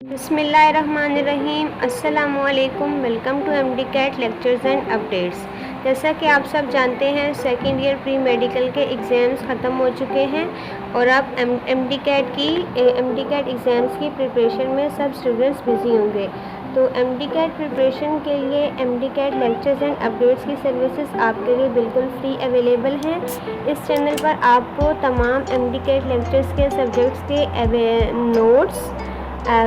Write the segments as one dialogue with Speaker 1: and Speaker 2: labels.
Speaker 1: बिस्मिल्लाहिर्रहमानिर्रहीम। अस्सलामुअलैकुम। Welcome to MDCAT lectures and updates. जैसा कि आप सब जानते हैं, सेकेंड ईयर प्री मेडिकल के एग्ज़ाम्स ख़त्म हो चुके हैं और अब एमडी कैट एग्ज़ाम्स की प्रिपरेशन में सब स्टूडेंट्स बिज़ी होंगे। तो एमडी कैट प्रिपरेशन के लिए MDCAT lectures and updates की सर्विसेज आपके लिए बिल्कुल फ्री अवेलेबल हैं। इस चैनल पर आपको तमाम एमडी कैट लेक्चर्स के सब्जेक्ट्स के नोट्स,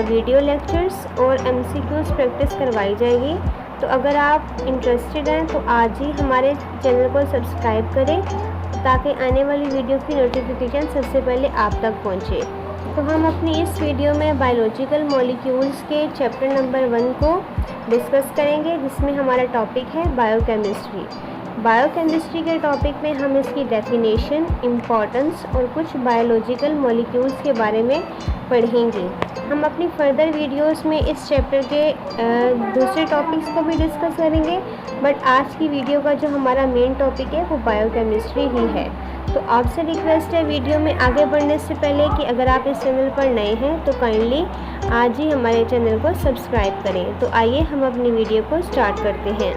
Speaker 1: वीडियो लेक्चर्स और एमसीक्यूज प्रैक्टिस करवाई जाएगी। तो अगर आप इंटरेस्टेड हैं तो आज ही हमारे चैनल को सब्सक्राइब करें ताकि आने वाली वीडियो की नोटिफिकेशन सबसे पहले आप तक पहुंचे। तो हम अपनी इस वीडियो में बायोलॉजिकल मॉलिक्यूल्स के चैप्टर नंबर 1 को डिस्कस करेंगे, जिसमें हमारा टॉपिक है बायोकेमिस्ट्री। बायोकेमिस्ट्री के टॉपिक में हम इसकी डेफिनेशन, इम्पॉर्टेंस और कुछ बायोलॉजिकल मॉलिक्यूल्स के बारे में पढ़ेंगे। हम अपनी फर्दर वीडियोस में इस चैप्टर के दूसरे टॉपिक्स को भी डिस्कस करेंगे, बट आज की वीडियो का जो हमारा मेन टॉपिक है वो बायोकेमिस्ट्री ही है। तो आपसे रिक्वेस्ट है वीडियो में आगे बढ़ने से पहले कि अगर आप इस चैनल पर नए हैं तो काइंडली आज ही हमारे चैनल को सब्सक्राइब करें। तो आइए हम अपनी वीडियो को स्टार्ट करते हैं।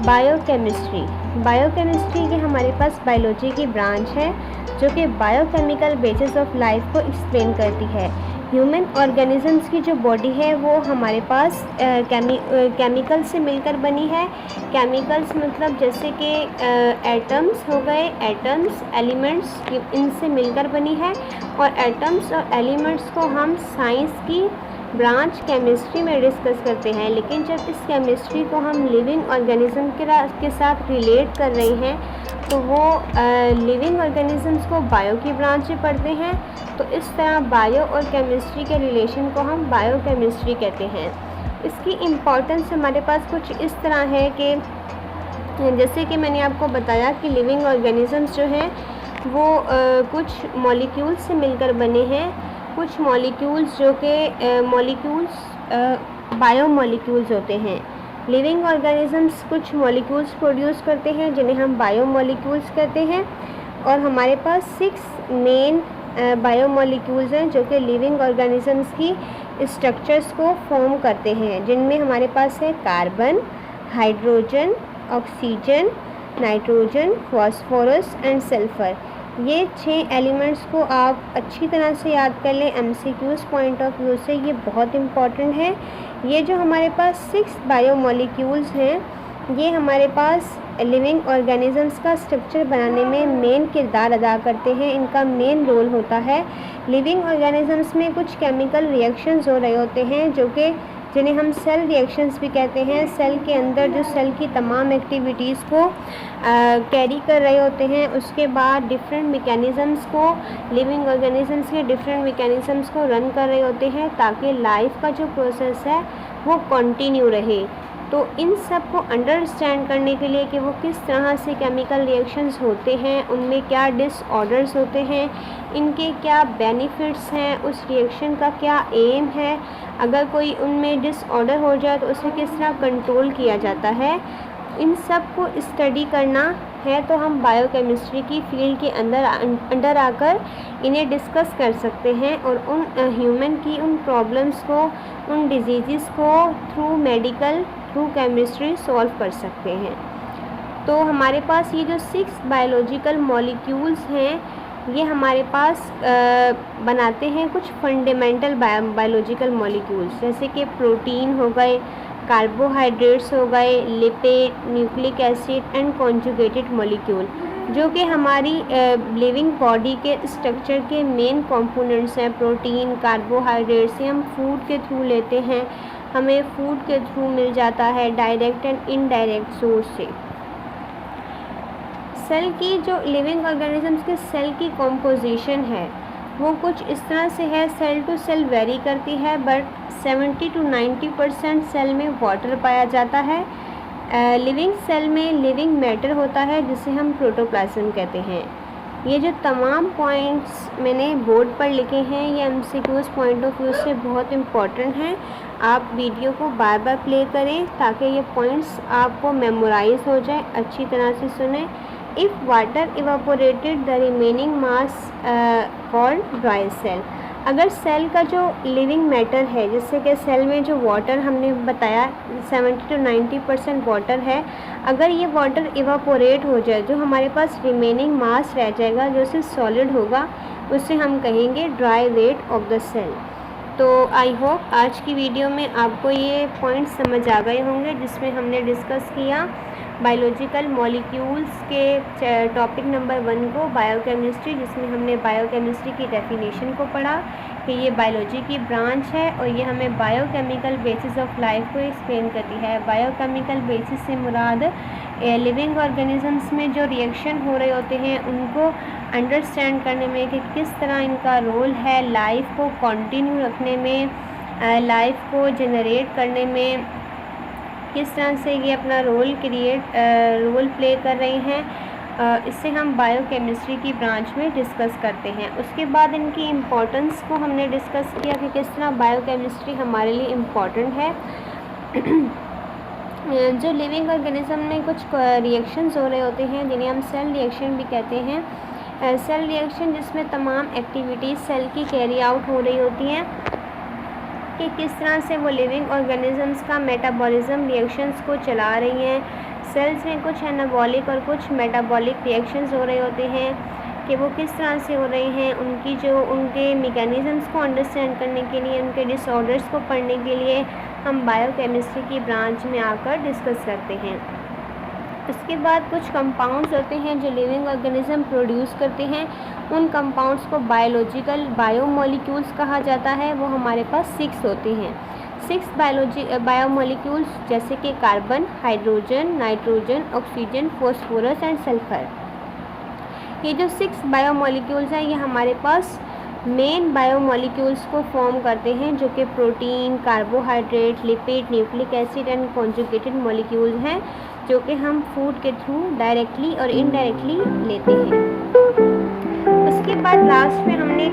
Speaker 1: बायोकेमिस्ट्री के हमारे पास बायोलॉजी की ब्रांच है जो कि बायोकेमिकल बेसिस ऑफ लाइफ को एक्सप्लेन करती है। ह्यूमन ऑर्गेनिजम्स की जो बॉडी है वो हमारे पास केमिकल से मिलकर बनी है। केमिकल्स मतलब जैसे कि एटम्स हो गए, एटम्स एलिमेंट्स इनसे मिलकर बनी है। और एटम्स और एलिमेंट्स को हम साइंस की ब्रांच केमिस्ट्री में डिस्कस करते हैं, लेकिन जब इस केमिस्ट्री को हम लिविंग ऑर्गेनिज्म के साथ रिलेट कर रहे हैं तो वो लिविंग ऑर्गेनिजम्स को बायो की ब्रांच में पढ़ते हैं। तो इस तरह बायो और केमिस्ट्री के रिलेशन को हम बायोकेमिस्ट्री कहते हैं। इसकी इम्पॉर्टेंस हमारे पास कुछ इस तरह है कि जैसे कि मैंने आपको बताया कि लिविंग ऑर्गेनिजम्स जो हैं वो कुछ मॉलिक्यूल्स से मिलकर बने हैं। कुछ मॉलिक्यूल्स जो कि बायो मॉलिक्यूल्स होते हैं। लिविंग ऑर्गेनिजम्स कुछ मॉलिक्यूल्स प्रोड्यूस करते हैं जिन्हें हम बायो मॉलिक्यूल्स कहते हैं। और हमारे पास 6 मेन बायो मॉलिक्यूल्स हैं जो कि लिविंग ऑर्गेनिजम्स की स्ट्रक्चर्स को फॉर्म करते हैं, जिनमें हमारे पास है carbon, hydrogen, oxygen, nitrogen, phosphorus and sulphur. ये 6 एलिमेंट्स को आप अच्छी तरह से याद कर लें। एमसीक्यूज़ पॉइंट ऑफ व्यू से ये बहुत इम्पॉर्टेंट है। ये जो हमारे पास 6 बायो मॉलिक्यूल्स हैं, ये हमारे पास लिविंग ऑर्गेनिजम्स का स्ट्रक्चर बनाने में मेन किरदार अदा करते हैं। इनका मेन रोल होता है। लिविंग ऑर्गेनिजम्स में कुछ केमिकल रिएक्शंस हो रहे होते हैं जो कि जिन्हें हम सेल रिएक्शंस भी कहते हैं। सेल के अंदर जो सेल की तमाम एक्टिविटीज़ को कैरी कर रहे होते हैं। उसके बाद डिफरेंट मैकेनिज़म्स को, लिविंग ऑर्गेनिजम्स के डिफरेंट मैकेनिज़म्स को रन कर रहे होते हैं ताकि लाइफ का जो प्रोसेस है वो कंटिन्यू रहे। तो इन सब को अंडरस्टैंड करने के लिए कि वो किस तरह से केमिकल रिएक्शंस होते हैं, उनमें क्या डिसऑर्डर्स होते हैं, इनके क्या बेनिफिट्स हैं, उस रिएक्शन का क्या एम है, अगर कोई उनमें डिसऑर्डर हो जाए तो उसे किस तरह कंट्रोल किया जाता है, इन सब को स्टडी करना है। तो हम बायोकेमिस्ट्री की फील्ड के अंडर आकर इन्हें डिस्कस कर सकते हैं और उन ह्यूमन की उन प्रॉब्लम्स को, उन डिजीज़ को थ्रू केमिस्ट्री सॉल्व कर सकते हैं। तो हमारे पास ये जो 6 बायोलॉजिकल मॉलिक्यूल्स हैं, ये हमारे पास बनाते हैं कुछ फंडामेंटल बायोलॉजिकल मॉलिक्यूल्स, जैसे कि प्रोटीन हो गए, कार्बोहाइड्रेट्स हो गए, lipid, nucleic acid and conjugated molecule, जो कि हमारी लिविंग बॉडी के स्ट्रक्चर के मेन कंपोनेंट्स हैं। प्रोटीन, कार्बोहाइड्रेट्स हम फूड के थ्रू लेते हैं, हमें फूड के थ्रू मिल जाता है डायरेक्ट एंड इनडायरेक्ट सोर्स से। सेल की जो लिविंग ऑर्गेनिजम्स के सेल की कॉम्पोजिशन है वो कुछ इस तरह से है, सेल टू सेल वेरी करती है, बट 70 to 90% सेल में वाटर पाया जाता है। लिविंग सेल में लिविंग मैटर होता है जिसे हम प्रोटोप्लाज्म कहते हैं। ये जो तमाम पॉइंट्स मैंने बोर्ड पर लिखे हैं ये एमसीक्यूज़ पॉइंट ऑफ व्यू से बहुत इम्पॉर्टेंट हैं। आप वीडियो को बार बार प्ले करें ताकि ये पॉइंट्स आपको मेमोराइज हो जाए। अच्छी तरह से सुने। If water evaporated the remaining mass called dry cell. अगर सेल का जो लिविंग मैटर है, जिससे कि सेल में जो वाटर हमने बताया 70 to 90% वाटर है, अगर ये वाटर इवापोरेट हो जाए, जो हमारे पास रिमेनिंग मास रह जाएगा, जो सिर्फ सॉलिड होगा, उसे हम कहेंगे dry weight of the cell. तो आई होप आज की वीडियो में आपको ये पॉइंट समझ आ गए होंगे, जिसमें हमने डिस्कस किया बायोलॉजिकल मॉलिक्यूल्स के टॉपिक नंबर 1 को, बायोकेमिस्ट्री, जिसमें हमने बायोकेमिस्ट्री की डेफिनेशन को पढ़ा कि ये बायोलॉजी की ब्रांच है और ये हमें बायोकेमिकल बेसिस ऑफ लाइफ को एक्सप्लेन करती है। बायोकेमिकल बेसिस से मुराद लिविंग ऑर्गेनिजम्स में जो रिएक्शन हो रहे होते हैं उनको अंडरस्टैंड करने में कि किस तरह इनका रोल है लाइफ को कंटिन्यू रखने में, लाइफ को जनरेट करने में, किस तरह से ये अपना रोल प्ले कर रहे हैं। इससे हम बायोकेमिस्ट्री की ब्रांच में डिस्कस करते हैं। उसके बाद इनकी इम्पोर्टेंस को हमने डिस्कस किया कि किस तरह बायोकेमिस्ट्री हमारे लिए इम्पोर्टेंट है। जो लिविंग ऑर्गेनिज्म में कुछ रिएक्शंस हो रहे होते हैं जिन्हें हम सेल रिएक्शन भी कहते हैं। सेल रिएक्शन जिसमें तमाम एक्टिविटीज़ सेल की कैरी आउट हो रही होती हैं कि किस तरह से वो लिविंग ऑर्गेनिजम्स का मेटाबॉलिज्म रिएक्शंस को चला रही हैं। सेल्स में कुछ एनाबॉलिक और कुछ मेटाबॉलिक रिएक्शंस हो रहे होते हैं कि वो किस तरह से हो रहे हैं। उनके मैकेनिज़म्स को अंडरस्टैंड करने के लिए, उनके डिसऑर्डर्स को पढ़ने के लिए हम बायोकेमिस्ट्री की ब्रांच में आकर डिस्कस करते हैं। उसके बाद कुछ कंपाउंड्स होते हैं जो लिविंग ऑर्गेनिज्म प्रोड्यूस करते हैं। उन कंपाउंड्स को बायोमॉलिक्यूल्स कहा जाता है। वो हमारे पास 6 होते हैं। 6 बायोमॉलिक्यूल्स जैसे कि carbon, hydrogen, nitrogen, oxygen, phosphorus and sulphur. ये जो 6 बायोमॉलिक्यूल्स हैं ये हमारे पास मेन बायोमॉलिक्यूल्स को फॉर्म करते हैं, जो कि protein, carbohydrate, lipid, nucleic acid and conjugated molecules हैं, जो कि हम फूड के थ्रू डायरेक्टली और इनडायरेक्टली लेते हैं। उसके बाद लास्ट में हमने